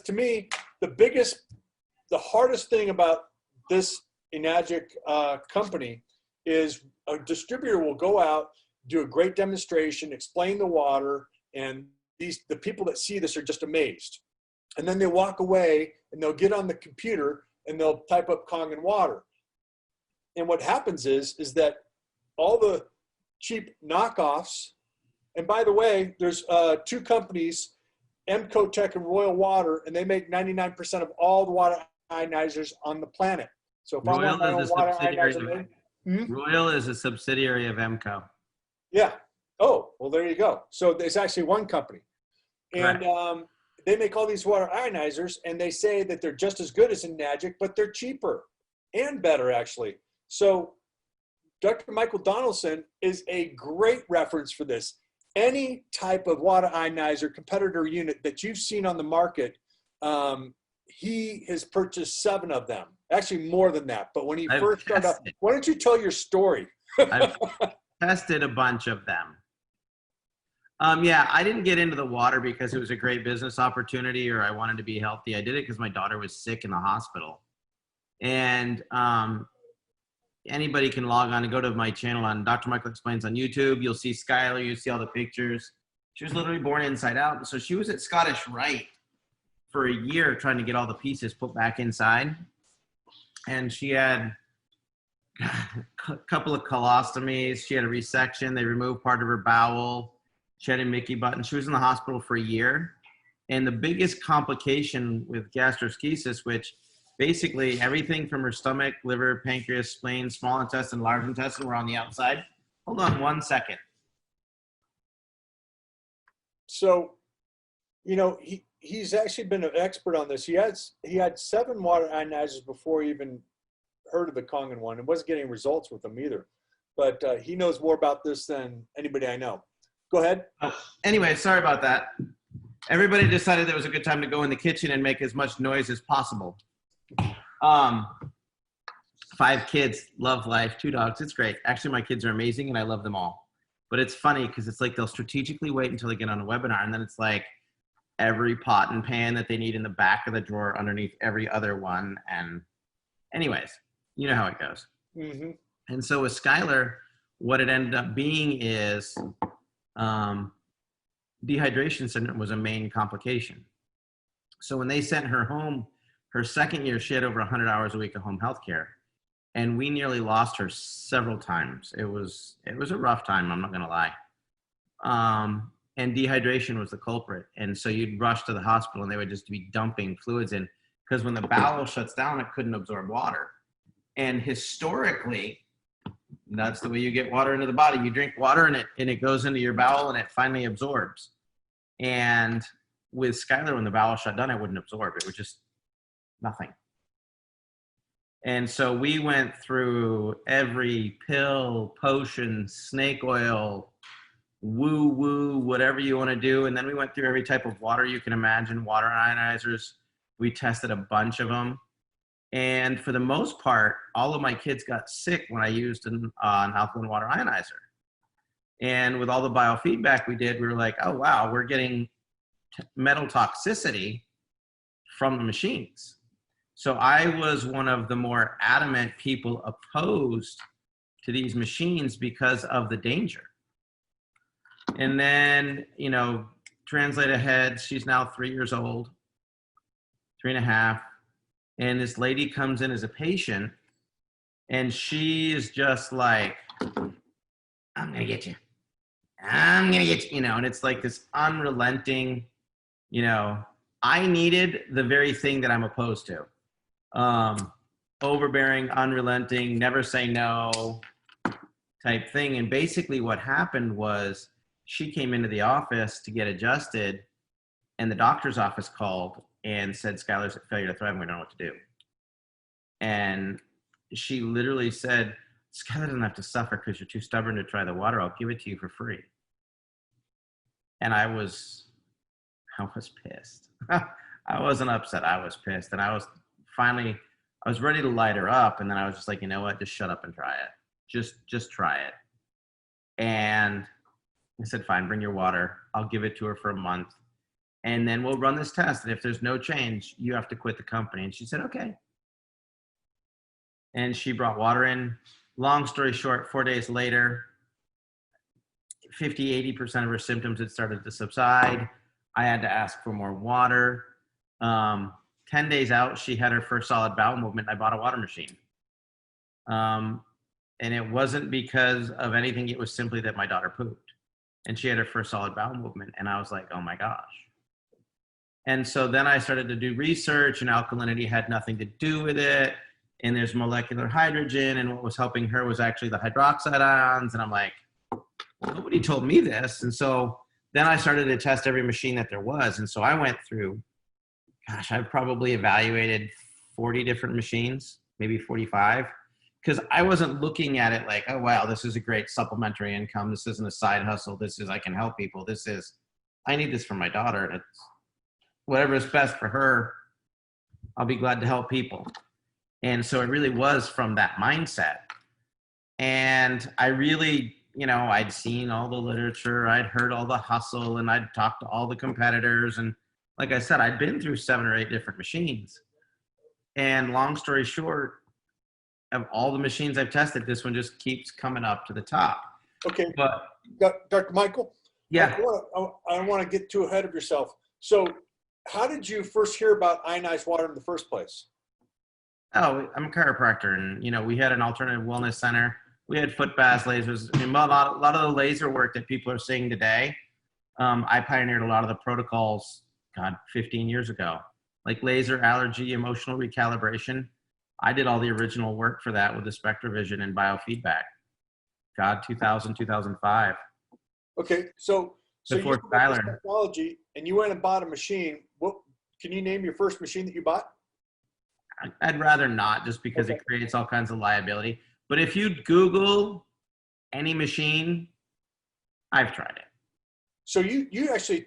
to me, the hardest thing about this Enagic company is a distributor will go out, do a great demonstration, explain the water, and the people that see this are just amazed. And then they walk away and they'll get on the computer and they'll type up Kangen Water. And what happens is that all the cheap knockoffs, and by the way, there's two companies, Emcotech and Royal Water, and they make 99% of all the water ionizers on the planet. So if I want my own water ionizer, Royal is a subsidiary of Emco. Yeah. Oh, well, there you go. So it's actually one company. And they make all these water ionizers, and they say that they're just as good as Enagic, but they're cheaper and better, actually. So Dr. Michael Donaldson is a great reference for this. Any type of water ionizer competitor unit that you've seen on the market, he has purchased 7 of them. Actually, more than that. But when he first started out, why don't you tell your story? I've tested a bunch of them. Yeah, I didn't get into the water because it was a great business opportunity or I wanted to be healthy. I did it because my daughter was sick in the hospital. And anybody can log on and go to my channel on Dr. Michael Explains on YouTube. You'll see Skylar, you see all the pictures. She was literally born inside out. So she was at Scottish Rite for a year trying to get all the pieces put back inside. And she had a couple of colostomies. She had a resection. They removed part of her bowel. She had a Mickey button. She was in the hospital for a year. And the biggest complication with gastroschisis, which basically everything from her stomach, liver, pancreas, spleen, small intestine, large intestine were on the outside. Hold on one second. So, you know, he's actually been an expert on this. He had 7 water ionizers before he even heard of the Kangen one and wasn't getting results with them either. But he knows more about this than anybody I know. Go ahead. Anyway, sorry about that. Everybody decided that it was a good time to go in the kitchen and make as much noise as possible. 5 kids, love life, 2 dogs. It's great. Actually, my kids are amazing and I love them all. But it's funny because it's like they'll strategically wait until they get on a webinar and then it's like every pot and pan that they need in the back of the drawer underneath every other one. And anyways, you know how it goes. Mm-hmm. And so with Skylar, what it ended up being is dehydration syndrome was a main complication. So when they sent her home, her second year, she had over 100 hours a week of home health care. And we nearly lost her several times. It was a rough time, I'm not gonna lie. And dehydration was the culprit. And so you'd rush to the hospital and they would just be dumping fluids in because when the bowel shuts down, it couldn't absorb water. And historically, that's the way you get water into the body. You drink water and it goes into your bowel and it finally absorbs. And with Skylar, when the bowel shut down, it wouldn't absorb. It was just nothing. And so we went through every pill, potion, snake oil, woo-woo, whatever you want to do. And then we went through every type of water you can imagine, water ionizers. We tested a bunch of them. And for the most part, all of my kids got sick when I used an alkaline water ionizer. And with all the biofeedback we did, we were like, oh, wow, we're getting metal toxicity from the machines. So I was one of the more adamant people opposed to these machines because of the danger. And then, you know, translate ahead, she's now 3 years old, 3.5. And this lady comes in as a patient and she is just like, I'm gonna get you. I'm gonna get you, you know, and it's like this unrelenting, you know, I needed the very thing that I'm opposed to. Overbearing, unrelenting, never say no type thing. And basically what happened was she came into the office to get adjusted and the doctor's office called and said, Skylar's at failure to thrive and we don't know what to do. And she literally said, Skylar doesn't have to suffer because you're too stubborn to try the water. I'll give it to you for free. And I was pissed. I wasn't upset. I was pissed. And I was ready to light her up. And then I was just like, you know what? Just shut up and try it. Just try it. And I said, fine, bring your water. I'll give it to her for a month. and then we'll run this test. And if there's no change, you have to quit the company. And she said, okay. And she brought water in. Long story short, 4 days later, 50–80% of her symptoms had started to subside. I had to ask for more water. 10 days out, she had her first solid bowel movement. I bought a water machine. And it wasn't because of anything. It was simply that my daughter pooped. And she had her first solid bowel movement. And I was like, oh my gosh. And so then I started to do research, and alkalinity had nothing to do with it. And there's molecular hydrogen, and what was helping her was actually the hydroxide ions. And I'm like, well, nobody told me this. And so then I started to test every machine that there was. And so I went through, gosh, I've probably evaluated 40 different machines, maybe 45, because I wasn't looking at it like, oh, wow, this is a great supplementary income. This isn't a side hustle. This is, I can help people. This is, I need this for my daughter. And it's whatever is best for her. I'll be glad to help people. And so it really was from that mindset. And I really, you know, I'd seen all the literature, I'd heard all the hustle, and I'd talked to all the competitors. And like I said, I'd been through 7 or 8 different machines. And long story short, of all the machines I've tested, this one just keeps coming up to the top. Okay, but Dr. Michael? Yeah. I don't want to get too ahead of yourself. So how did you first hear about ionized water in the first place? Oh, I'm a chiropractor, and you know, we had an alternative wellness center. We had foot baths, lasers. I mean, a lot of the laser work that people are seeing today, I pioneered a lot of the protocols, God, 15 years ago, like laser allergy, emotional recalibration. I did all the original work for that with the SpectraVision and biofeedback. God, 2000, 2005. Okay, so Before you Tyler. Technology, and you went and bought a machine. What can you name your first machine that you bought? I'd rather not, just because it creates all kinds of liability. But if you Google any machine, I've tried it. So you actually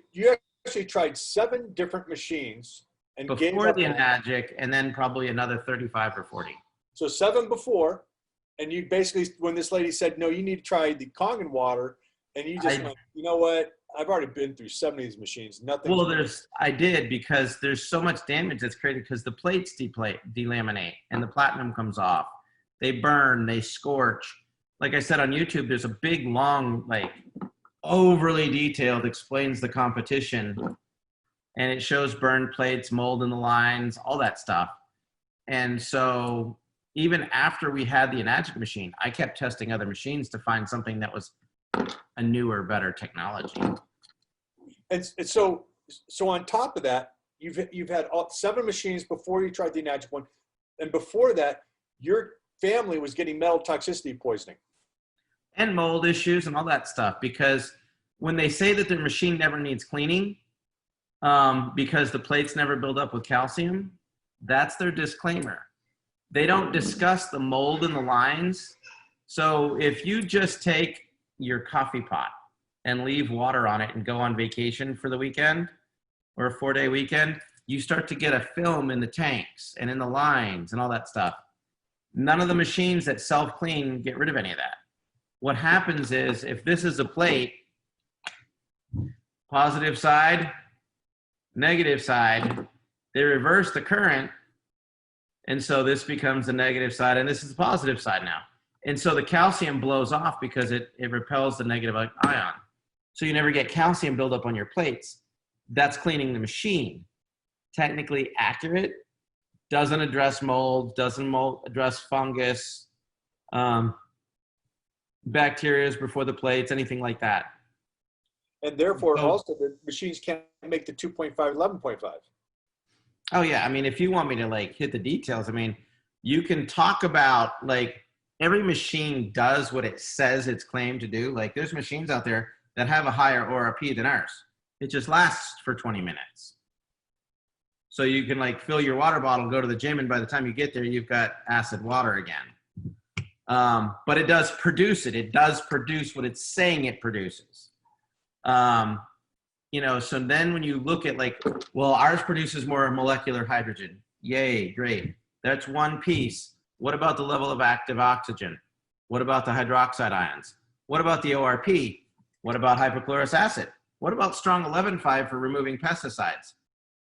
tried 7 different machines and gave Before up the on- Enagic, and then probably another 35 or 40. So 7 before, and you basically, when this lady said, no, you need to try the Kangen water, and you just went, you know what? I've already been through 7 of these machines. Nothing. Well, I did, because there's so much damage that's created because the plates delaminate and the platinum comes off. They burn, they scorch. Like I said on YouTube, there's a big, long, like overly detailed explains the competition, and it shows burned plates, mold in the lines, all that stuff. And so even after we had the Enagic machine, I kept testing other machines to find something that was a newer, better technology. And so on top of that, you've had 7 machines before you tried the Enagic one, and before that, your family was getting metal toxicity poisoning and mold issues and all that stuff. Because when they say that their machine never needs cleaning, because the plates never build up with calcium, that's their disclaimer. They don't discuss the mold in the lines. So if you just take your coffee pot and leave water on it and go on vacation for the weekend or a 4-day weekend, you start to get a film in the tanks and in the lines and all that stuff. None of the machines that self-clean get rid of any of that. What happens is, if this is a plate, positive side, negative side, they reverse the current, and so this becomes the negative side, and this is the positive side now. And so the calcium blows off because it repels the negative ion. So you never get calcium buildup on your plates. That's cleaning the machine. Technically accurate, doesn't address mold, doesn't address fungus, bacteria before the plates, anything like that. And therefore, also, the machines can't make the 2.5, 11.5. Oh, yeah. I mean, if you want me to, like, hit the details, I mean, you can talk about, like, every machine does what it says it's claimed to do. Like, there's machines out there that have a higher ORP than ours. It just lasts for 20 minutes. So you can, like, fill your water bottle, go to the gym, and by the time you get there, you've got acid water again. But it does produce it. It does produce what it's saying it produces. You know, so then when you look at, like, well, ours produces more molecular hydrogen. Yay, great. That's one piece. What about the level of active oxygen? What about the hydroxide ions? What about the ORP? What about hypochlorous acid? What about strong 11.5 for removing pesticides?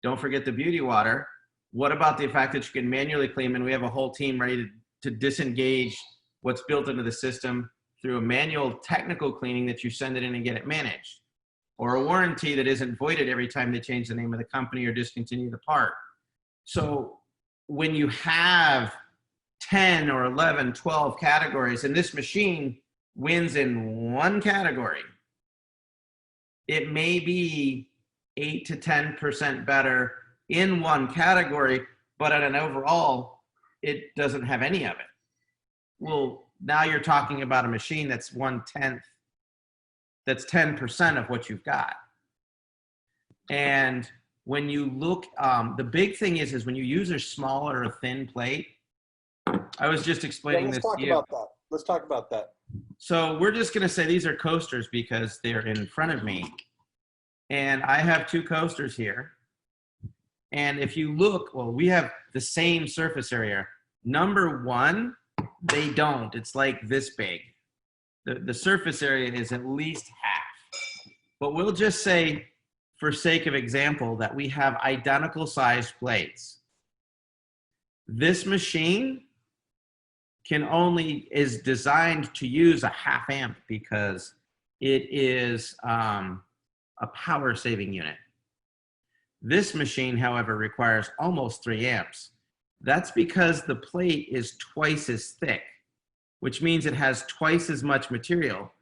Don't forget the beauty water. What about the fact that you can manually clean, and we have a whole team ready to disengage what's built into the system through a manual technical cleaning that you send it in and get it managed, or a warranty that isn't voided every time they change the name of the company or discontinue the part. So when you have 10 or 11, 12 categories, and this machine wins in one category, it may be 8 to 10% better in one category, but at an overall, it doesn't have any of it. Well, now you're talking about a machine that's 1/10, that's 10% of what you've got. And when you look, the big thing is when you use a smaller or thin plate, I was just explaining this to you. Let's talk about that. So we're just gonna say these are coasters because they're in front of me. And I have 2 coasters here. And if you look, well, we have the same surface area. Number 1, they don't. It's like this big. The surface area is at least half. But we'll just say, for sake of example, that we have identical sized plates. This machine is designed to use a 1/2 amp because it is a power saving unit. This machine, however, requires almost 3 amps. That's because the plate is twice as thick, which means it has twice as much material,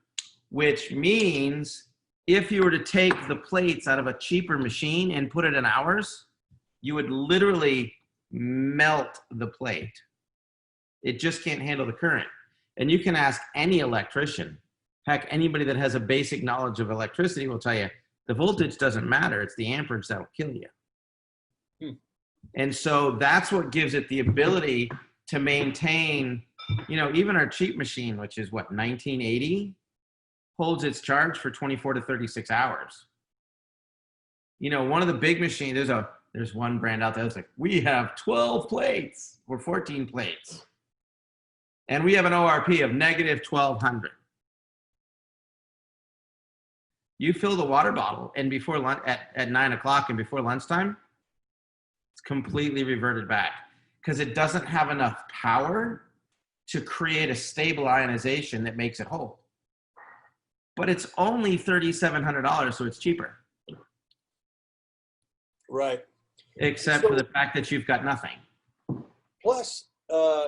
which means if you were to take the plates out of a cheaper machine and put it in ours, you would literally melt the plate. It just can't handle the current. And you can ask any electrician. Heck, anybody that has a basic knowledge of electricity will tell you the voltage doesn't matter. It's the amperage that'll kill you. And so that's what gives it the ability to maintain, you know, even our cheap machine, which is what, 1980, holds its charge for 24 to 36 hours. You know, one of the big machines, there's one brand out there that's like, we have 12 plates or 14 plates. And we have an ORP of negative 1200. You fill the water bottle and before lunch at 9 o'clock and before lunchtime, it's completely reverted back because it doesn't have enough power to create a stable ionization that makes it whole. But it's only $3,700, so it's cheaper. Right. Except for the fact that you've got nothing. Plus,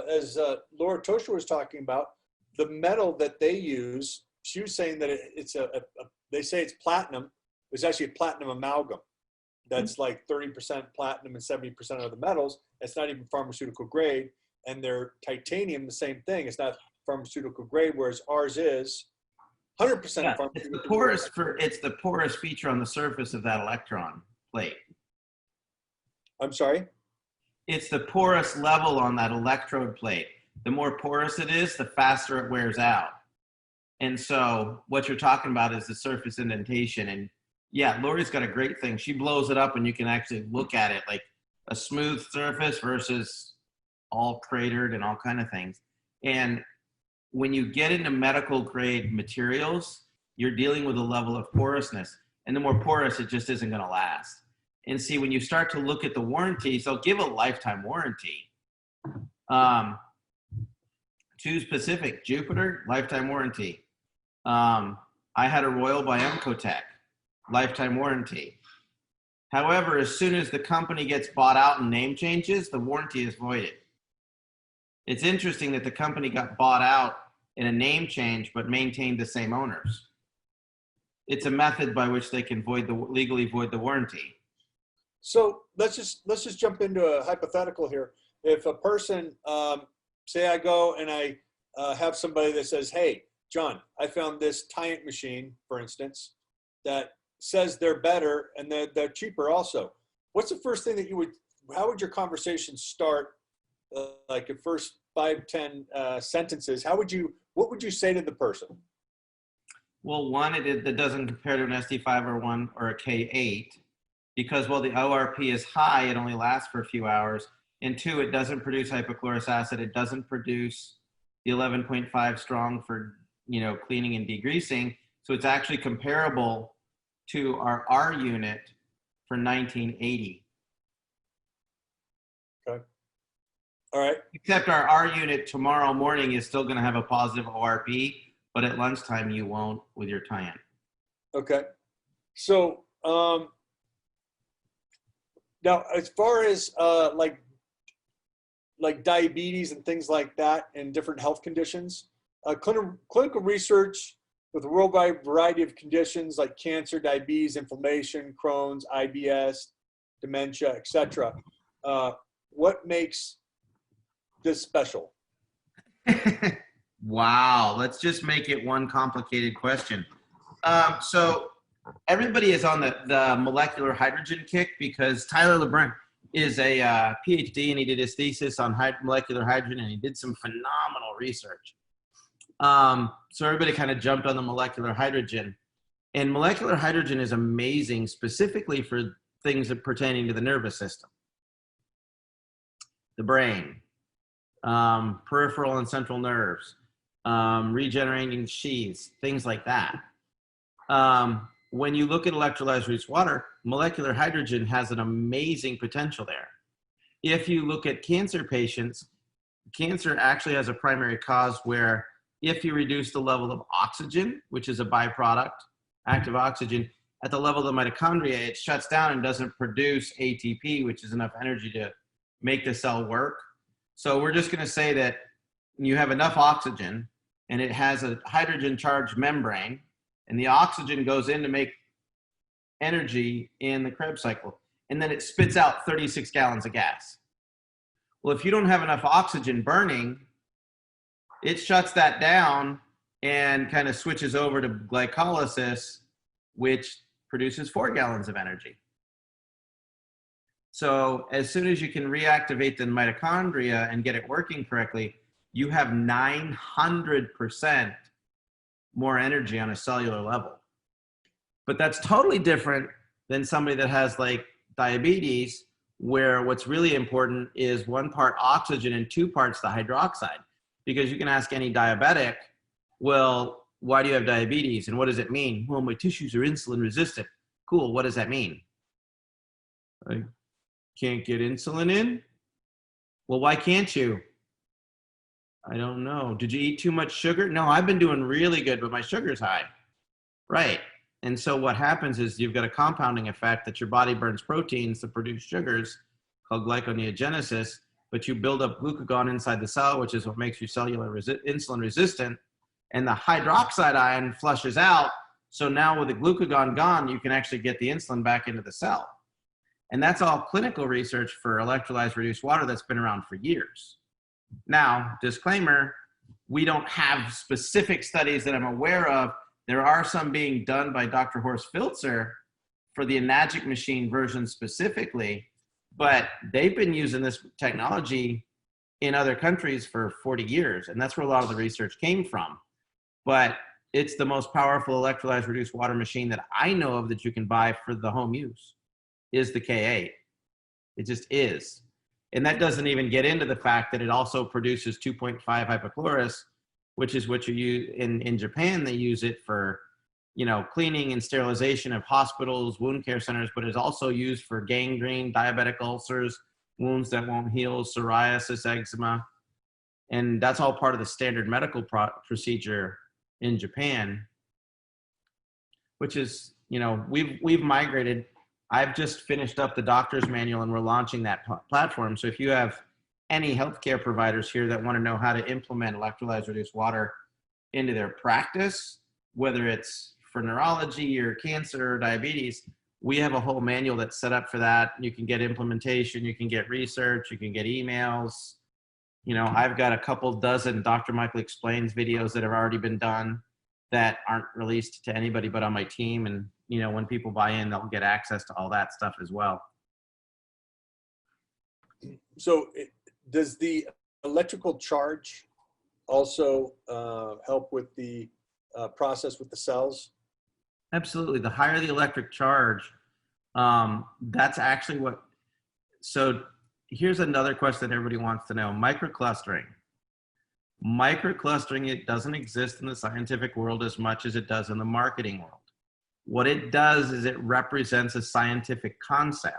as Laura Tosher was talking about, the metal that they use, she was saying that they say it's platinum. It's actually a platinum amalgam. That's like 30% platinum and 70% of the metals. It's not even pharmaceutical grade. And their titanium, the same thing. It's not pharmaceutical grade, whereas ours is 100% pharmaceutical grade. It's the porous feature on the surface of that electron plate. I'm sorry? It's the porous level on that electrode plate. The more porous it is, the faster it wears out. And so what you're talking about is the surface indentation. And yeah, Lori's got a great thing. She blows it up and you can actually look at it like a smooth surface versus all cratered and all kind of things. And when you get into medical grade materials, you're dealing with a level of porousness. And the more porous, it just isn't going to last. And see, when you start to look at the warranties, they'll give a lifetime warranty. To specific, Jupiter, lifetime warranty. I had a Royal by Emcotech, lifetime warranty. However, as soon as the company gets bought out and name changes, the warranty is voided. It's interesting that the company got bought out in a name change, but maintained the same owners. It's a method by which they can legally void the warranty. So let's just jump into a hypothetical here. If a person, say I go and I have somebody that says, hey, John, I found this Tyant machine, for instance, that says they're better and they're cheaper also. What's the first thing that how would your conversation start? Like the first 5-10 sentences, what would you say to the person? Well, one, it doesn't compare to an SD501 or a K8 because while the ORP is high, it only lasts for a few hours. And 2, it doesn't produce hypochlorous acid. It doesn't produce the 11.5 strong for, cleaning and degreasing. So it's actually comparable to our R unit for 1980. Okay. All right. Except our R unit tomorrow morning is still going to have a positive ORP, but at lunchtime you won't with your tie-in. Okay. So now, as far as like diabetes and things like that and different health conditions, clinical research with a worldwide variety of conditions like cancer, diabetes, inflammation, Crohn's, IBS, dementia, etc. What makes this special? Wow, let's just make it one complicated question. So everybody is on the molecular hydrogen kick because Tyler LeBrun is a PhD and he did his thesis on molecular hydrogen and he did some phenomenal research. So everybody kind of jumped on the molecular hydrogen. And molecular hydrogen is amazing specifically for things that pertaining to the nervous system, the brain, peripheral and central nerves, regenerating sheaths, things like that. When you look at electrolyzed reduced water, molecular hydrogen has an amazing potential there. If you look at cancer patients, cancer actually has a primary cause where if you reduce the level of oxygen, which is a byproduct, active oxygen, at the level of the mitochondria, it shuts down and doesn't produce ATP, which is enough energy to make the cell work. So we're just going to say that you have enough oxygen and it has a hydrogen charged membrane and the oxygen goes in to make energy in the Krebs cycle. And then it spits out 36 gallons of gas. Well, if you don't have enough oxygen burning, it shuts that down and kind of switches over to glycolysis, which produces 4 gallons of energy. So as soon as you can reactivate the mitochondria and get it working correctly, you have 900% more energy on a cellular level. But that's totally different than somebody that has like diabetes, where what's really important is 1 part oxygen and 2 parts the hydroxide. Because you can ask any diabetic, well, why do you have diabetes? And what does it mean? Well, my tissues are insulin resistant. Cool, what does that mean? I can't get insulin in? Well, why can't you? I don't know. Did you eat too much sugar? No, I've been doing really good, but my sugar's high. Right. And so what happens is you've got a compounding effect that your body burns proteins to produce sugars called glyconeogenesis, but you build up glucagon inside the cell, which is what makes you cellular insulin resistant. And the hydroxide ion flushes out. So now with the glucagon gone, you can actually get the insulin back into the cell. And that's all clinical research for electrolyzed reduced water that's been around for years. Now, disclaimer, we don't have specific studies that I'm aware of. There are some being done by Dr. Horst Filzer for the Enagic machine version specifically, but they've been using this technology in other countries for 40 years, and that's where a lot of the research came from. But it's the most powerful electrolyzed reduced water machine that I know of that you can buy for the home use, is the K8. It just is. And that doesn't even get into the fact that it also produces 2.5 hypochlorous, which is what you use in Japan. They use it for, cleaning and sterilization of hospitals, wound care centers, but it's also used for gangrene, diabetic ulcers, wounds that won't heal, psoriasis, eczema. And that's all part of the standard medical procedure in Japan, which is, we've migrated. I've just finished up the doctor's manual and we're launching that platform. So if you have any healthcare providers here that want to know how to implement electrolyzed reduced water into their practice, whether it's for neurology or cancer or diabetes, we have a whole manual that's set up for that. You can get implementation, you can get research, you can get emails. I've got a couple dozen Dr. Michael Explains videos that have already been done that aren't released to anybody but on my team. And, when people buy in, they'll get access to all that stuff as well. So does the electrical charge also help with the process with the cells? Absolutely. The higher the electric charge, that's actually what, so here's another question that everybody wants to know. Microclustering. Microclustering, it doesn't exist in the scientific world as much as it does in the marketing world. What it does is it represents a scientific concept.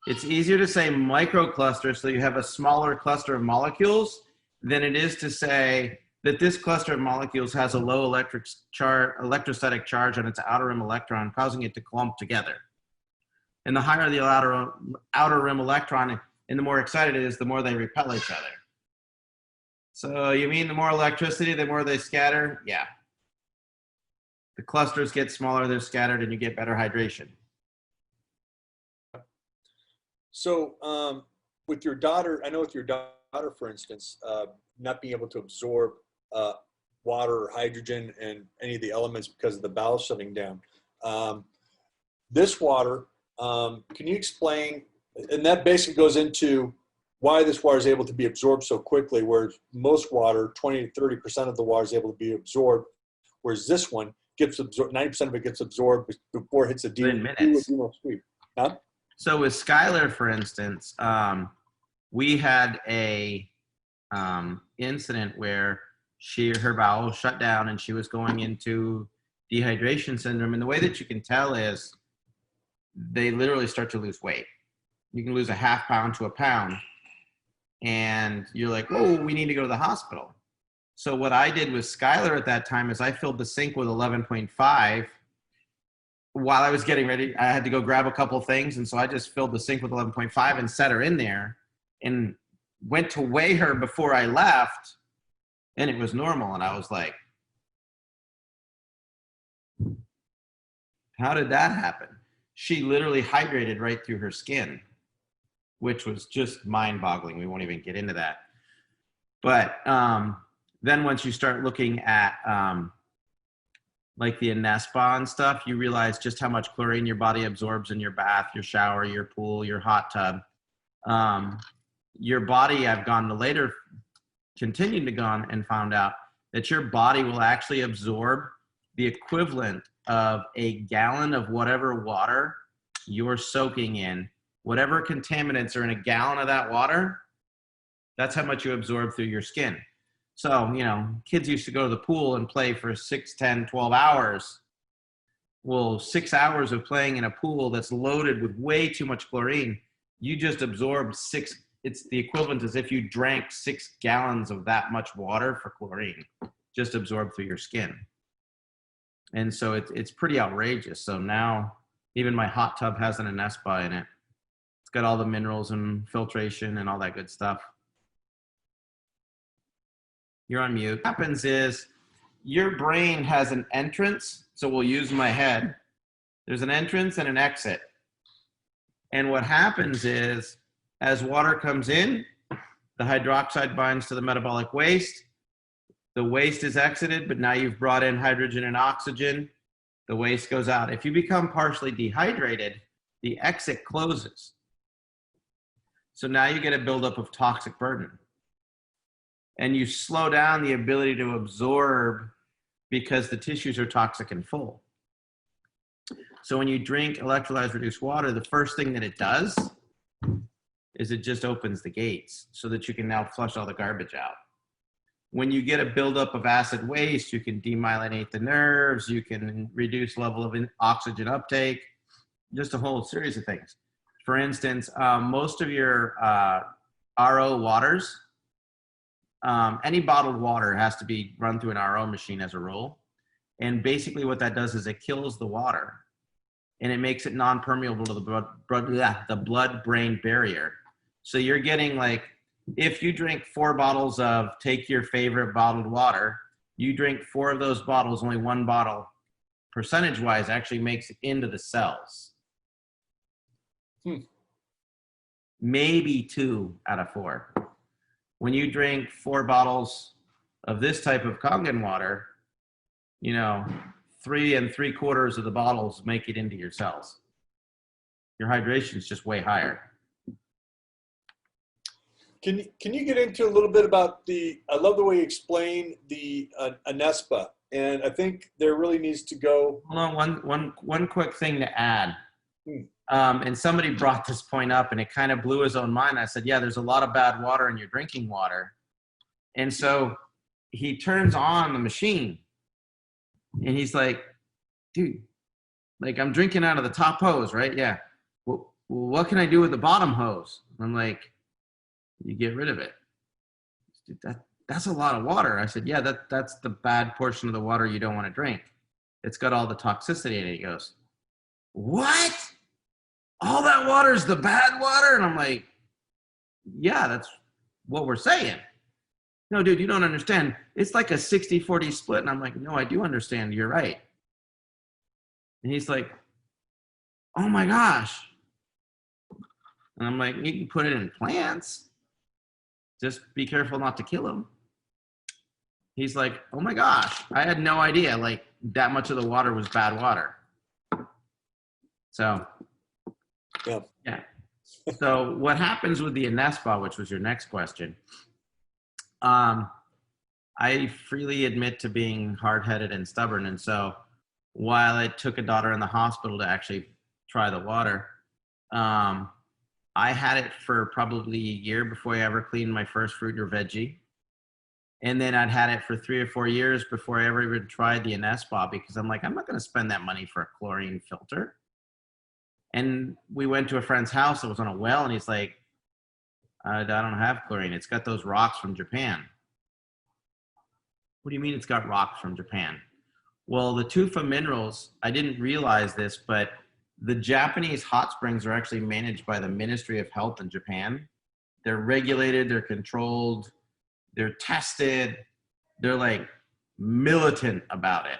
It's easier to say microcluster, so you have a smaller cluster of molecules, than it is to say that this cluster of molecules has a low electrostatic charge on its outer rim electron, causing it to clump together. And the higher the outer rim electron, and the more excited it is, the more they repel each other. So you mean the more electricity, the more they scatter? Yeah. The clusters get smaller, they're scattered, and you get better hydration. So with your daughter, I know with your daughter, for instance, not being able to absorb water or hydrogen and any of the elements because of the bowel shutting down. This water, can you explain, and that basically goes into why this water is able to be absorbed so quickly, whereas most water, 20 to 30% of the water is able to be absorbed, whereas this one gets absorbed, 90% of it gets absorbed before it hits a duodenal sweep. Huh? So with Skylar, for instance, we had a incident where her bowel shut down and she was going into dehydration syndrome. And the way that you can tell is they literally start to lose weight. You can lose a half pound to a pound. And you're like, oh, we need to go to the hospital. So what I did with Skylar at that time is I filled the sink with 11.5. While I was getting ready, I had to go grab a couple things. And so I just filled the sink with 11.5 and set her in there and went to weigh her before I left. And it was normal. And I was like, how did that happen? She literally hydrated right through her skin, which was just mind-boggling. We won't even get into that. But then once you start looking at like the Anespa and stuff, you realize just how much chlorine your body absorbs in your bath, your shower, your pool, your hot tub. Your body, I've gone to later, continued to go on and found out that your body will actually absorb the equivalent of a gallon of whatever water you're soaking in. Whatever contaminants are in a gallon of that water, that's how much you absorb through your skin. So, you know, kids used to go to the pool and play for 6, 10, 12 hours. Well, 6 hours of playing in a pool that's loaded with way too much chlorine, you just absorbed it's the equivalent as if you drank 6 gallons of that much water for chlorine, just absorbed through your skin. And so it's pretty outrageous. So now even my hot tub has an Anespa in it. It's got all the minerals and filtration and all that good stuff. You're on mute. What happens is your brain has an entrance. So we'll use my head. There's an entrance and an exit. And what happens is as water comes in, the hydroxide binds to the metabolic waste. The waste is exited, but now you've brought in hydrogen and oxygen. The waste goes out. If you become partially dehydrated, the exit closes. So now you get a buildup of toxic burden. And you slow down the ability to absorb because the tissues are toxic and full. So when you drink electrolyzed reduced water, the first thing that it does is it just opens the gates so that you can now flush all the garbage out. When you get a buildup of acid waste, you can demyelinate the nerves, you can reduce level of oxygen uptake, just a whole series of things. For instance, most of your RO waters, any bottled water has to be run through an RO machine as a rule. And basically what that does is it kills the water and it makes it non-permeable to the blood-brain barrier. So you're getting like, if you drink 4 bottles of, take your favorite bottled water, you drink 4 of those bottles, only 1 bottle percentage-wise actually makes it into the cells. Maybe 2 out of 4. When you drink 4 bottles of this type of Kangen water, you know, 3 3/4 of the bottles make it into your cells. Your hydration is just way higher. Can you get into a little bit about I love the way you explain the Anespa, and I think there really needs to go. Hold on, one quick thing to add. And somebody brought this point up and it kind of blew his own mind. I said, yeah, there's a lot of bad water in your drinking water. And so he turns on the machine and he's like, dude, like I'm drinking out of the top hose, right? Yeah. Well, what can I do with the bottom hose? I'm like, you get rid of it. Dude, that's a lot of water. I said, yeah, that's the bad portion of the water you don't want to drink. It's got all the toxicity in it. He goes, what? All that water is the bad water? And I'm like, yeah, that's what we're saying. No, dude, you don't understand. It's like a 60-40 split. And I'm like, no, I do understand. You're right. And he's like, oh my gosh. And I'm like, you can put it in plants. Just be careful not to kill them. He's like, oh my gosh, I had no idea like that much of the water was bad water. So, yeah. So what happens with the Anespa, which was your next question, I freely admit to being hard-headed and stubborn. And so while it took a daughter in the hospital to actually try the water, I had it for probably a year before I ever cleaned my first fruit or veggie. And then I'd had it for 3 or 4 years before I ever even tried the Anespa, because I'm like, I'm not going to spend that money for a chlorine filter. And we went to a friend's house that was on a well, and he's like, I don't have chlorine. It's got those rocks from Japan. What do you mean it's got rocks from Japan? Well, the tufa minerals, I didn't realize this, but the Japanese hot springs are actually managed by the Ministry of Health in Japan. They're regulated, they're controlled, they're tested, they're like militant about it.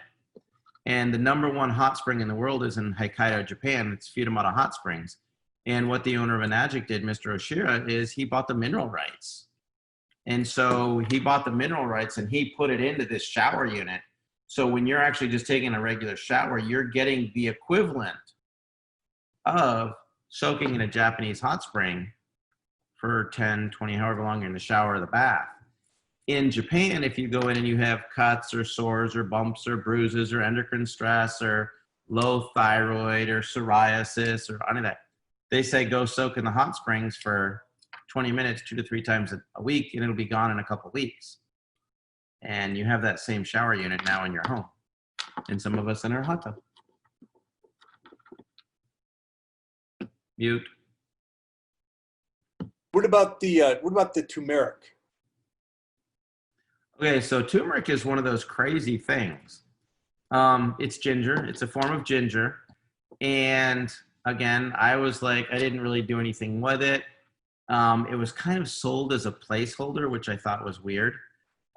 And the #1 hot spring in the world is in Hokkaido, Japan. It's Futamata Hot Springs. And what the owner of Enagic did, Mr. Oshira, is he bought the mineral rights. And so he bought the mineral rights and he put it into this shower unit. So when you're actually just taking a regular shower, you're getting the equivalent of soaking in a Japanese hot spring for 10, 20, however long you're in the shower or the bath. In Japan, if you go in and you have cuts or sores or bumps or bruises or endocrine stress or low thyroid or psoriasis or any of that, they say go soak in the hot springs for 20 minutes, 2 to 3 times a week, and it'll be gone in a couple of weeks. And you have that same shower unit now in your home. And some of us in our hot tub. Mute. What about the turmeric? Okay, so turmeric is one of those crazy things. It's ginger. It's a form of ginger. And again, I was like, I didn't really do anything with it. It was kind of sold as a placeholder, which I thought was weird.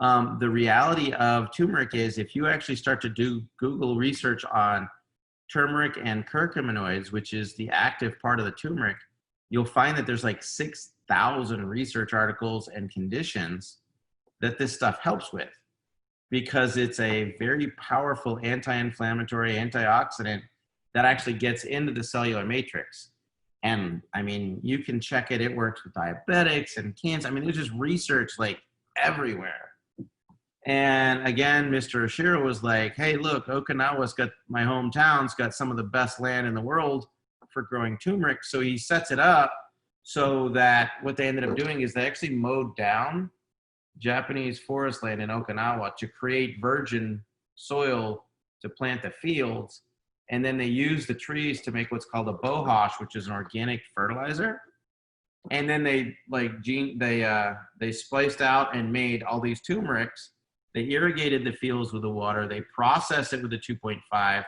The reality of turmeric is if you actually start to do Google research on turmeric and curcuminoids, which is the active part of the turmeric, you'll find that there's like 6,000 research articles and conditions that this stuff helps with, because it's a very powerful anti-inflammatory antioxidant that actually gets into the cellular matrix. And I mean, you can check it. It works with diabetics and cancer. I mean, there's just research like everywhere. And again, Mr. Oshiro was like, hey, look, Okinawa's got, my hometown's got some of the best land in the world for growing turmeric. So he sets it up so that what they ended up doing is they actually mowed down Japanese forest land in Okinawa to create virgin soil to plant the fields. And then they use the trees to make what's called a bohash, which is an organic fertilizer. And then they they spliced out and made all these turmerics. They irrigated the fields with the water. They processed it with the 2.5.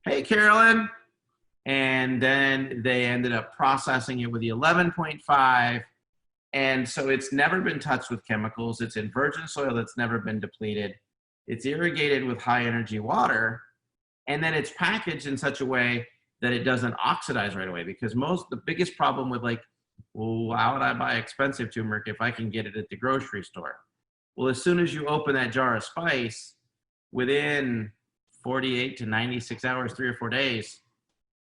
Hey, Carolyn. And then they ended up processing it with the 11.5. And so it's never been touched with chemicals. It's in virgin soil that's never been depleted. It's irrigated with high energy water. And then it's packaged in such a way that it doesn't oxidize right away. Because the biggest problem with like, well, how would I buy expensive turmeric if I can get it at the grocery store? Well, as soon as you open that jar of spice, within 48 to 96 hours, 3 or 4 days,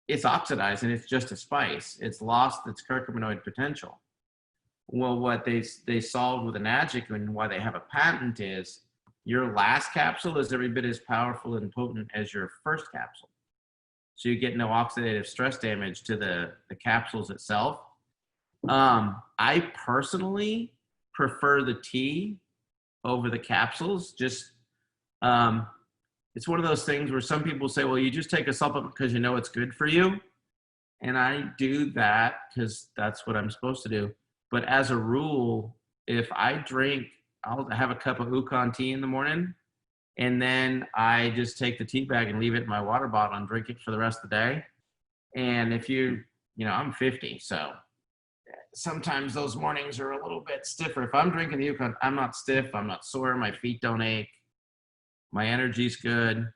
it's oxidized and it's just a spice. It's lost its curcuminoid potential. Well, what they solved with Enagic and why they have a patent is your last capsule is every bit as powerful and potent as your first capsule. So you get no oxidative stress damage to the capsules itself. I personally prefer the tea over the capsules, just it's one of those things where some people say, well, you just take a supplement because you know it's good for you. And I do that because that's what I'm supposed to do. But as a rule, if I drink, I'll have a cup of Ukon tea in the morning, and then I just take the tea bag and leave it in my water bottle and drink it for the rest of the day. And if I'm 50, so sometimes those mornings are a little bit stiffer. If I'm drinking the Ukon, I'm not stiff, I'm not sore, my feet don't ache, my energy's good.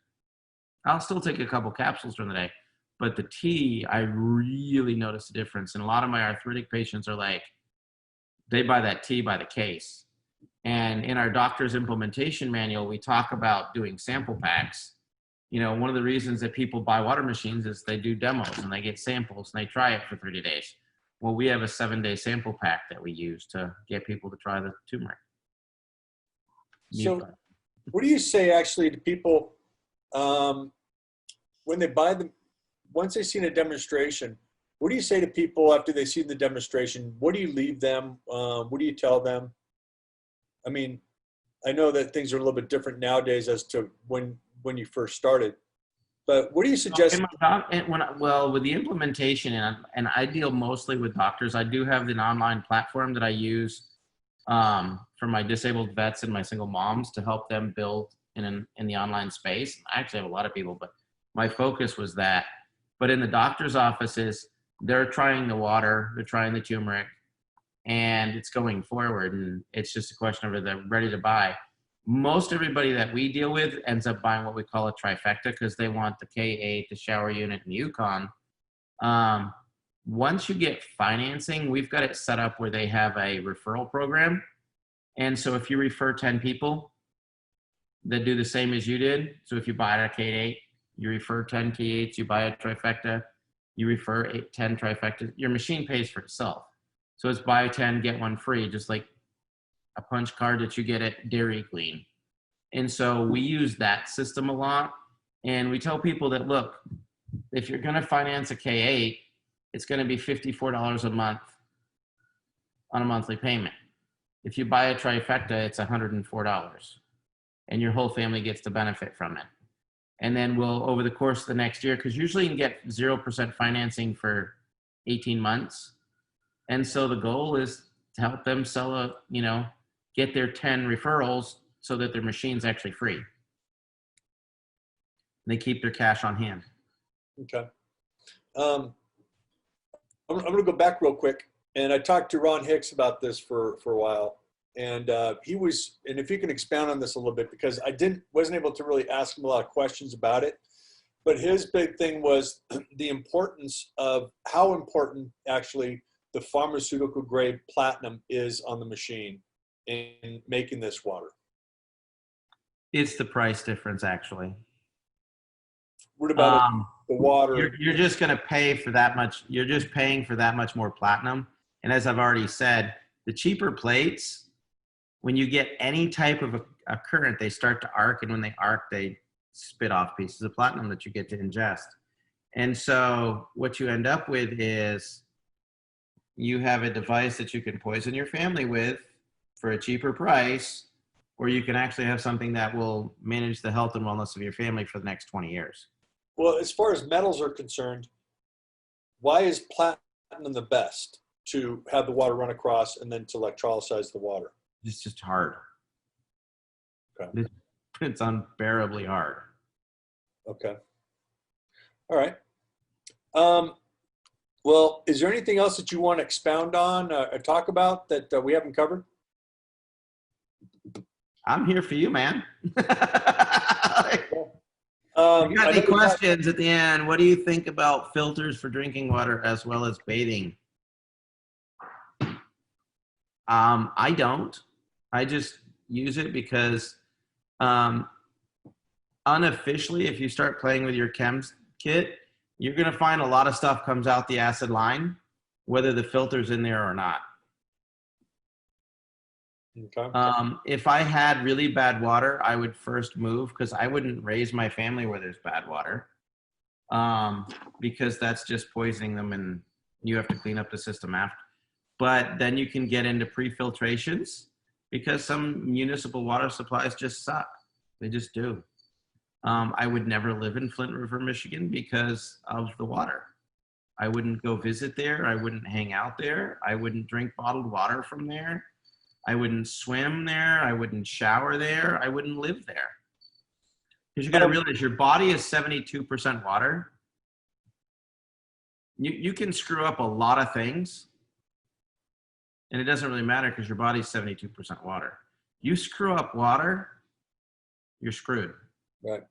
I'll still take a couple capsules during the day. But the tea, I really notice a difference. And a lot of my arthritic patients are like, they buy that tea by the case. And in our doctor's implementation manual, we talk about doing sample packs. One of the reasons that people buy water machines is they do demos and they get samples and they try it for 30 days. Well, we have a 7-day sample pack that we use to get people to try the turmeric. So what do you say actually to people when they buy them, once they've seen a demonstration, what do you say to people after they see the demonstration? What do you leave them? What do you tell them? I mean, I know that things are a little bit different nowadays as to when you first started, but what do you suggest? With the implementation, and I deal mostly with doctors. I do have an online platform that I use for my disabled vets and my single moms to help them build in the online space. I actually have a lot of people, but my focus was that. But in the doctor's offices, they're trying the water, they're trying the turmeric, and it's going forward. And it's just a question of whether they're ready to buy. Most everybody that we deal with ends up buying what we call a trifecta because they want the K8, the shower unit, and Yukon. Once you get financing, we've got it set up where they have a referral program. And so if you refer 10 people that do the same as you did, so if you buy a K8, you refer 10 K8s, you buy a trifecta, you refer 10 trifectas, your machine pays for itself. So it's buy 10, get one free, just like a punch card that you get at Dairy Queen. And so we use that system a lot. And we tell people that, look, if you're gonna finance a K8, it's gonna be $54 a month on a monthly payment. If you buy a trifecta, it's $104. And your whole family gets to benefit from it. And then we'll, over the course of the next year, because usually you can get 0% financing for 18 months. And so the goal is to help them get their 10 referrals so that their machine's actually free. They keep their cash on hand. Okay. I'm going to go back real quick. And I talked to Ron Hicks about this for a while. And and if you can expound on this a little bit, because I wasn't able to really ask him a lot of questions about it. But his big thing was the importance of how important actually the pharmaceutical grade platinum is on the machine in making this water. It's the price difference, actually. What about the water? You're just going to pay for that much. You're just paying for that much more platinum. And as I've already said, the cheaper plates, when you get any type of a current, they start to arc. And when they arc, they spit off pieces of platinum that you get to ingest. And so what you end up with is you have a device that you can poison your family with for a cheaper price, or you can actually have something that will manage the health and wellness of your family for the next 20 years. Well, as far as metals are concerned, why is platinum the best to have the water run across and then to electrolyze the water? It's just hard. Okay. It's unbearably hard. Okay. All right. Well, is there anything else that you want to expound on or talk about that we haven't covered? I'm here for you, man. You got got any questions at the end? What do you think about filters for drinking water as well as bathing? I don't. I just use it because unofficially, if you start playing with your chems kit, you're going to find a lot of stuff comes out the acid line, whether the filter's in there or not. Okay. If I had really bad water, I would first move because I wouldn't raise my family where there's bad water because that's just poisoning them and you have to clean up the system after. But then you can get into pre-filtrations because some municipal water supplies just suck. They just do. I would never live in Flint River, Michigan because of the water. I wouldn't go visit there. I wouldn't hang out there. I wouldn't drink bottled water from there. I wouldn't swim there. I wouldn't shower there. I wouldn't live there. Because you got to realize your body is 72% water. You can screw up a lot of things, and it doesn't really matter because your body's 72% water. You screw up water, you're screwed. Right.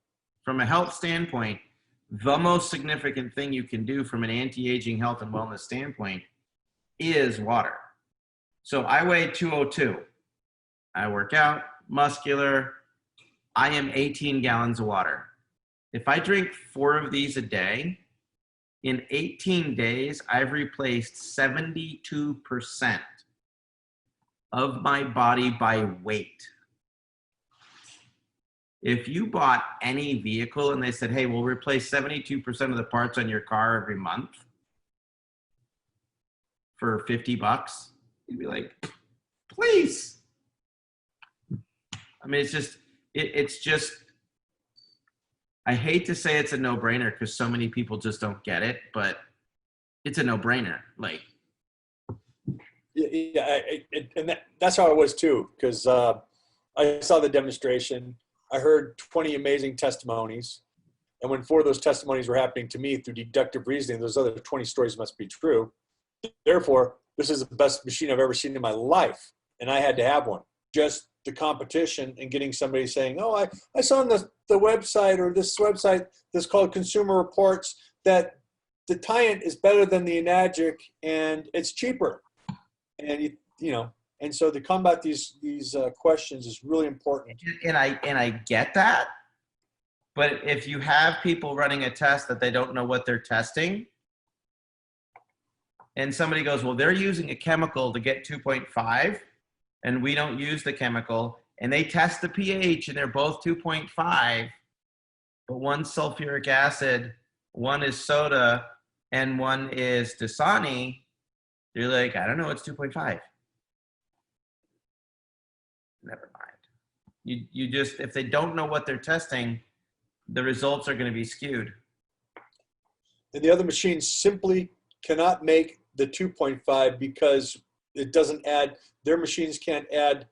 From a health standpoint, the most significant thing you can do from an anti-aging health and wellness standpoint is water. So I weigh 202. I work out, muscular. I am 18 gallons of water. If I drink 4 of these a day, in 18 days, I've replaced 72% of my body by weight. If you bought any vehicle and they said, hey, we'll replace 72% of the parts on your car every month for $50, you'd be like, please. I mean, it's just, I hate to say it's a no-brainer because so many people just don't get it, but it's a no-brainer. Like, yeah, that's how I was too, because I saw the demonstration. I heard 20 amazing testimonies, and when 4 of those testimonies were happening to me through deductive reasoning, those other 20 stories must be true. Therefore, this is the best machine I've ever seen in my life, and I had to have one. Just the competition and getting somebody saying, oh, I saw on the website or this website that's called Consumer Reports that the Tyant is better than the Enagic and it's cheaper. And you know, and so to combat these questions is really important. And I get that, but if you have people running a test that they don't know what they're testing, and somebody goes, well, they're using a chemical to get 2.5, and we don't use the chemical, and they test the pH and they're both 2.5, but one's sulfuric acid, one is soda, and one is Dasani, you're like, I don't know, it's 2.5. Never mind. You just, if they don't know what they're testing, the results are going to be skewed. And the other machines simply cannot make the 2.5 because it doesn't add, their machines can't add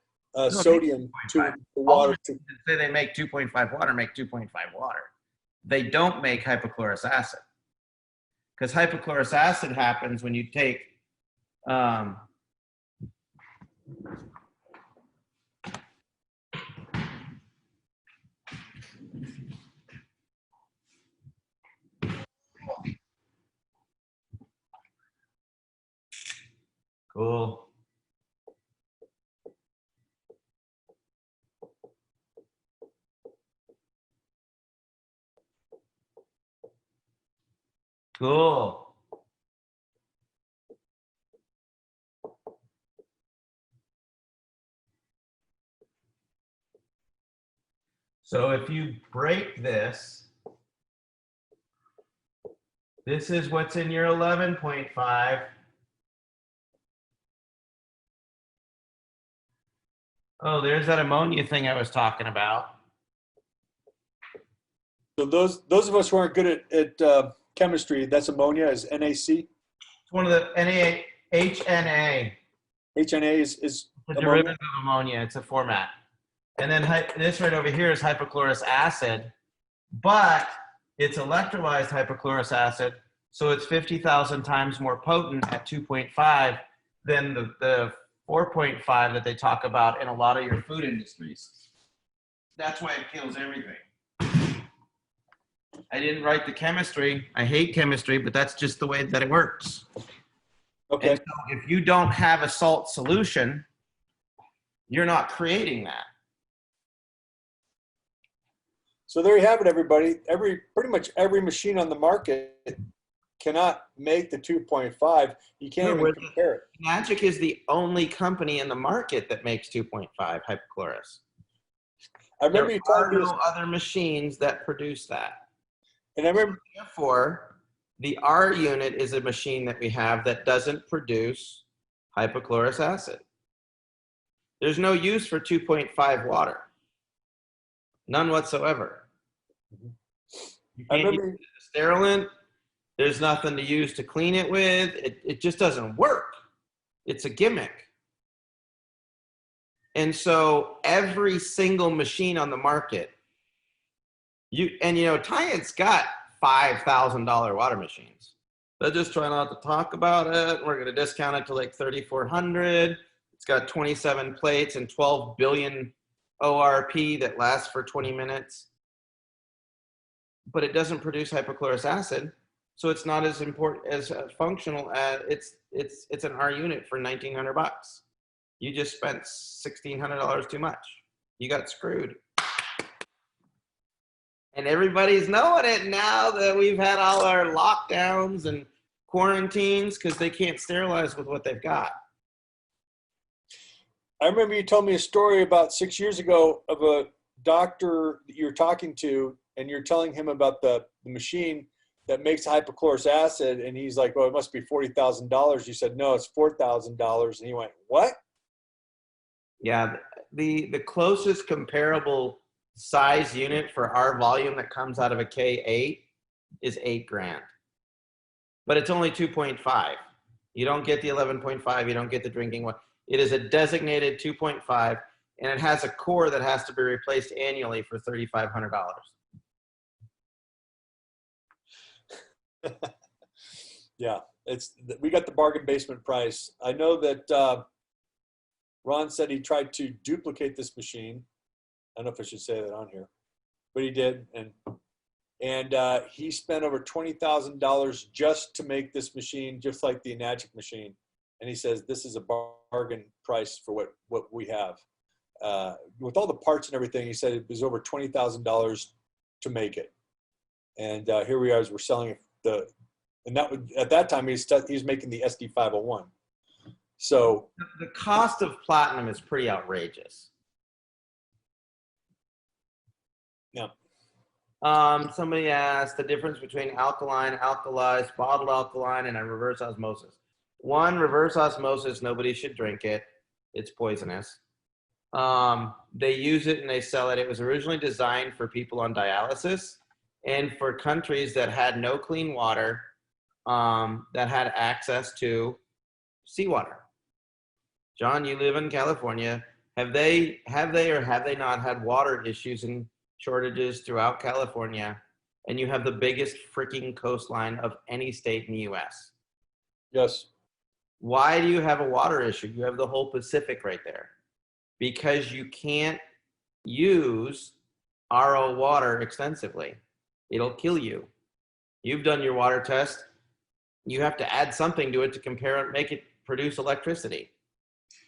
sodium to the water. Say they make 2.5 water, make 2.5 water. They don't make hypochlorous acid. Because hypochlorous acid happens when you take cool. Cool. So if you break this, this is what's in your 11.5. Oh, there's that ammonia thing I was talking about. So those of us who aren't good at chemistry, that's ammonia is NaC. It's one of the HNA. HNA is a derivative of ammonia. It's a format. And then this right over here is hypochlorous acid, but it's electrolyzed hypochlorous acid, so it's 50,000 times more potent at 2.5 than the 4.5 that they talk about in a lot of your food industries. That's why it kills everything. I didn't write the chemistry. I hate chemistry, but that's just the way that it works. Okay. And so if you don't have a salt solution, you're not creating that. So there you have it, everybody. Pretty much every machine on the market cannot make the 2.5. You can't even compare it. Magic is the only company in the market that makes 2.5 hypochlorous. I remember there are no other machines that produce that. And I remember, therefore, the R unit is a machine that we have that doesn't produce hypochlorous acid. There's no use for 2.5 water. None whatsoever. You I can't use remember. it as a sterilant. There's nothing to use to clean it with. It just doesn't work. It's a gimmick. And so every single machine on the market, Tyant's got $5,000 water machines. They're just trying not to talk about it. We're going to discount it to like $3,400. It's got 27 plates and 12 billion ORP that lasts for 20 minutes. But it doesn't produce hypochlorous acid, so it's not as important as functional as it's an R unit for $1,900. You just spent $1,600 too much. You got screwed. And everybody's knowing it now that we've had all our lockdowns and quarantines because they can't sterilize with what they've got. I remember you told me a story about 6 years ago of a doctor that you're talking to, and you're telling him about the machine that makes hypochlorous acid, and he's like, "Well, it must be $40,000." You said, "No, it's $4,000," and he went, "What?" Yeah, the closest comparable size unit for our volume that comes out of a K8 is $8,000, but it's only 2.5. You don't get the 11.5. You don't get the drinking one. It is a designated 2.5, and it has a core that has to be replaced annually for $3,500. Yeah, we got the bargain basement price. I know that Ron said he tried to duplicate this machine. I don't know if I should say that on here, but he did, and he spent over $20,000 just to make this machine, just like the Enagic machine. And he says this is a bargain price for what we have, with all the parts and everything. He said it was over $20,000 to make it, and here we are as we're selling it. And that would, at that time, he's making the SD501. So the cost of platinum is pretty outrageous. Yeah. Somebody asked the difference between alkaline, alkalized, bottled alkaline, and a reverse osmosis. One, reverse osmosis, nobody should drink it. It's poisonous. They use it and they sell it. It was originally designed for people on dialysis and for countries that had no clean water, that had access to seawater. John, you live in California. Have they or have they not had water issues and shortages throughout California? And you have the biggest freaking coastline of any state in the US. yes. Why do you have a water issue? You have the whole Pacific right there. Because you can't use RO water extensively. It'll kill you. You've done your water test. You have to add something to it to compare it, make it produce electricity.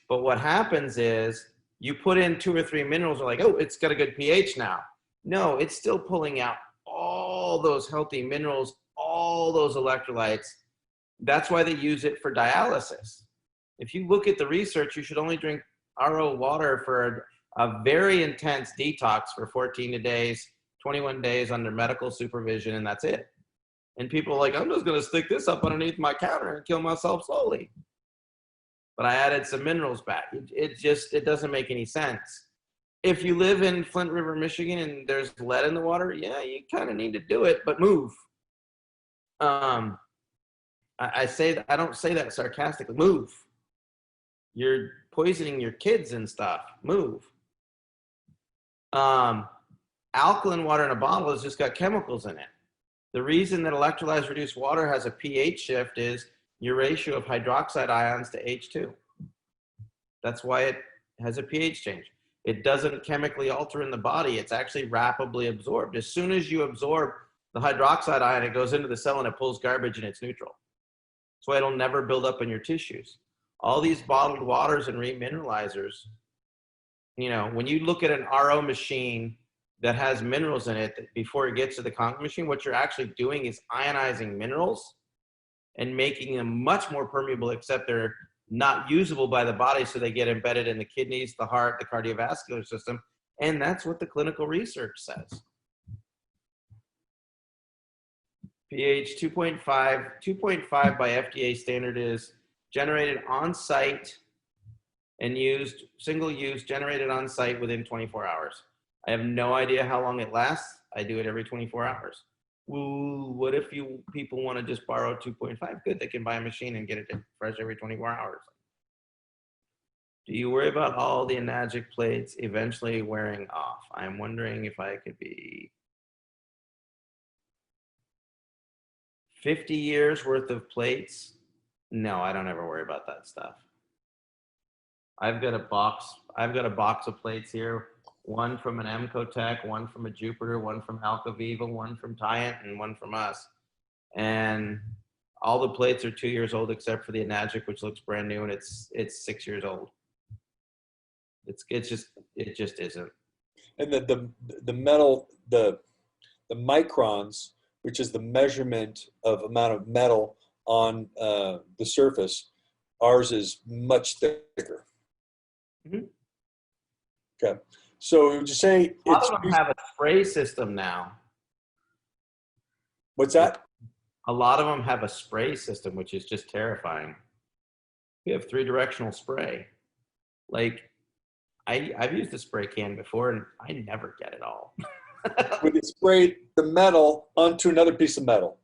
But what happens is you put in 2 or 3 minerals, are like, oh, it's got a good pH now. No, it's still pulling out all those healthy minerals, all those electrolytes. That's why they use it for dialysis. If you look at the research, you should only drink RO water for a very intense detox for 14 days, 21 days under medical supervision, and that's it. And people are like, I'm just going to stick this up underneath my counter and kill myself slowly. But I added some minerals back. It doesn't make any sense. If you live in Flint River, Michigan, and there's lead in the water, yeah, you kind of need to do it, but move. I don't say that sarcastically. Move. You're poisoning your kids and stuff. Move. Alkaline water in a bottle has just got chemicals in it. The reason that electrolyzed reduced water has a pH shift is your ratio of hydroxide ions to H2. That's why it has a pH change. It doesn't chemically alter in the body. It's actually rapidly absorbed. As soon as you absorb the hydroxide ion, it goes into the cell and it pulls garbage and it's neutral. That's why it'll never build up in your tissues. All these bottled waters and remineralizers, when you look at an RO machine that has minerals in it before it gets to the Kangen machine, what you're actually doing is ionizing minerals and making them much more permeable, except they're not usable by the body, so they get embedded in the kidneys, the heart, the cardiovascular system, and that's what the clinical research says. pH 2.5 by FDA standard is generated on site and used, single use, generated on site within 24 hours. I have no idea how long it lasts. I do it every 24 hours. Well, what if people want to just borrow 2.5? Good, they can buy a machine and get it fresh every 24 hours. Do you worry about all the enagic plates eventually wearing off? I'm wondering if I could be 50 years worth of plates. No, I don't ever worry about that stuff. I've got a box of plates here. One from an Emcotech, one from a Jupiter, one from Alcaviva, one from Tyant, and one from us. And all the plates are 2 years old except for the enagic, which looks brand new, and it's 6 years old. It just isn't. And the metal, the microns, which is the measurement of amount of metal on the surface, ours is much thicker. Mm-hmm. Okay. So would you say a lot of them have a spray system now? What's that? A lot of them have a spray system, which is just terrifying. We have 3-directional spray. Like, I've used a spray can before, and I never get it all. When you spray the metal onto another piece of metal.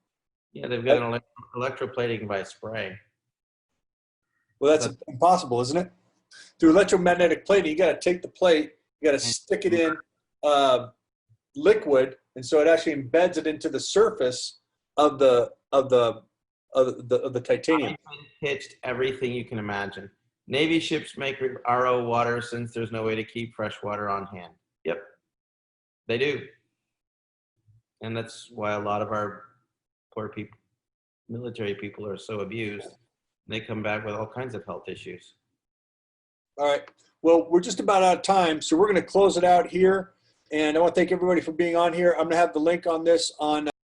Yeah, they've got an electroplating by spray. Well, that's impossible, isn't it? Through electromagnetic plating, you got to take the plate, you got to stick it in liquid, and so it actually embeds it into the surface of the titanium. I've pitched everything you can imagine. Navy ships make RO water since there's no way to keep fresh water on hand. Yep, they do. And that's why a lot of our poor people, military people, are so abused. They come back with all kinds of health issues. All right. Well, we're just about out of time, so we're going to close it out here. And I want to thank everybody for being on here. I'm going to have the link on this on